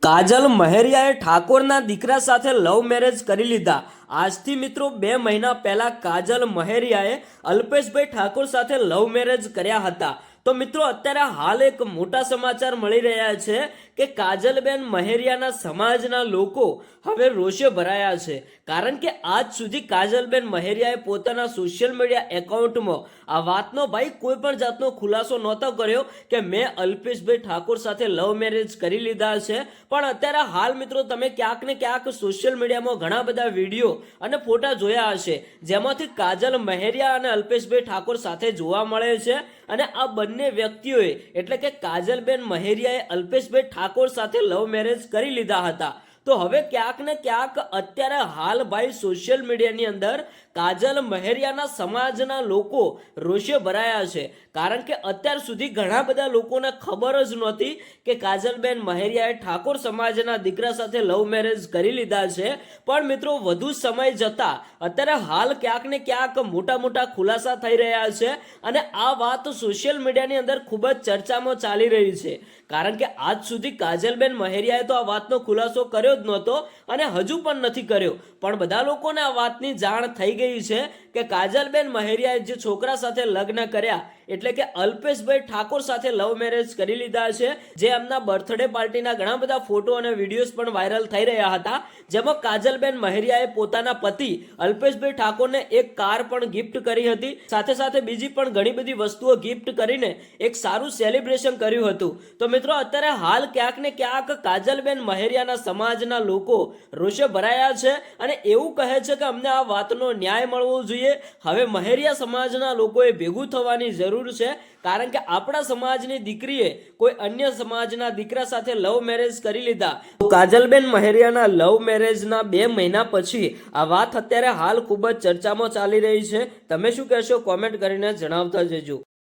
કાજલ મહેરિયાએ ઠાકોરના દીકરા સાથે લવ મેરેજ કરી લીધા। આજથી મિત્રો 2 મહિના પહેલા કાજલ મહેરિયાએ અલ્પેશભાઈ ઠાકોર સાથે લવ મેરેજ કર્યા હતા। તો મિત્રો અત્યારે હાલ એક મોટા સમાચાર મળી રહ્યા છે કે કાજલબેન મહેરિયાના સમાજના લોકો હવે રોષે ભરાયા છે, કારણ કે આજ સુધી કાજલબેન મહેરિયાએ પોતાના સોશિયલ મીડિયા એકાઉન્ટમાં આ વાતનો ભાઈ કોઈ પણ જાતનો ખુલાસો નહોતો કર્યો કે મેં અલ્પેશભાઈ ઠાકોર સાથે લવ મેરેજ કરી લીધા છે। પણ અત્યારે હાલ મિત્રો તમે ક્યાંક ને ક્યાંક સોશિયલ મીડિયામાં ઘણા બધા વિડીયો અને ફોટા જોયા હશે, જેમાંથી કાજલ મહેરિયા અને અલ્પેશભાઈ ઠાકોર સાથે જોવા મળે છે। અને આ બંને વ્યક્તિઓએ એટલે કે કાજલબેન મહેરિયાએ અલ્પેશભાઈ ઠાકોર સાથે લવ મેરેજ કરી લીધા હતા। તો હવે ક્યાંક ને ક્યાંક અત્યારે હાલ ભાઈ સોશિયલ મીડિયાની અંદર કાજલ મહેરિયાના સમાજના લોકો રોષે ભરાયા છે, કારણ કે અત્યાર સુધી ઘણા બધા લોકોને ખબર જ નહોતી કે કાજલબેન મહેરિયાએ ઠાકોર સમાજના દીકરા સાથે લવ મેરેજ કરી લીધા છે। પણ મિત્રો વધુ સમય જતા અત્યારે હાલ ક્યાંક ને ક્યાંક મોટા મોટા ખુલાસા થઈ રહ્યા છે અને આ વાત સોશિયલ મીડિયાની અંદર ખૂબ જ ચર્ચામાં ચાલી રહી છે, કારણ કે આજ સુધી કાજલબેન મહેરિયાએ તો આ વાતનો ખુલાસો કર્યો જ નહોતો અને હજુ પણ નથી કર્યો। પણ બધા લોકોને આ વાતની જાણ થઈ ગઈ છે કે કાજલબેન મહેરિયાએ જે છોકરા સાથે લગ્ન કર્યા એટલે કે અલ્પેશભાઈ ઠાકોર સાથે લવ મેરેજ કરી લીધા છે, જે એમના બર્થડે પાર્ટીના ઘણા બધા ફોટો અને વિડીયોઝ પણ વાયરલ થઈ રહ્યા હતા, જેમાં કાજલબેન મહેરિયાએ પોતાના પતિ અલ્પેશભાઈ ઠાકોરને એક કાર પણ ગિફ્ટ કરી હતી, સાથે સાથે બીજી પણ ઘણી બધી વસ્તુઓ ગિફ્ટ કરીને એક સારું સેલિબ્રેશન કર્યું હતું। તો મિત્રો અત્યારે હાલ ક્યાંક ને ક્યાંક કાજલબેન મહેરિયાના સમાજના લોકો રોષે ભરાયા છે અને એવું કહે છે કે અમને આ વાતનો ન્યાય મળવો જોઈએ। હવે મહેરિયા સમાજના લોકોએ ભેગું થવાની જરૂર છે, કારણ કે આપણા સમાજની દીકરીએ કોઈ અન્ય સમાજના દીકરા સાથે લવ મેરેજ કરી લીધા। કાજલબેન મહેરિયાના લવ મેરેજના 2 મહિના પછી આ વાત અત્યારે હાલ ખૂબ જ ચર્ચામાં ચાલી રહી છે। તમે શું કહેશો? કોમેન્ટ કરીને જણાવતા જજો।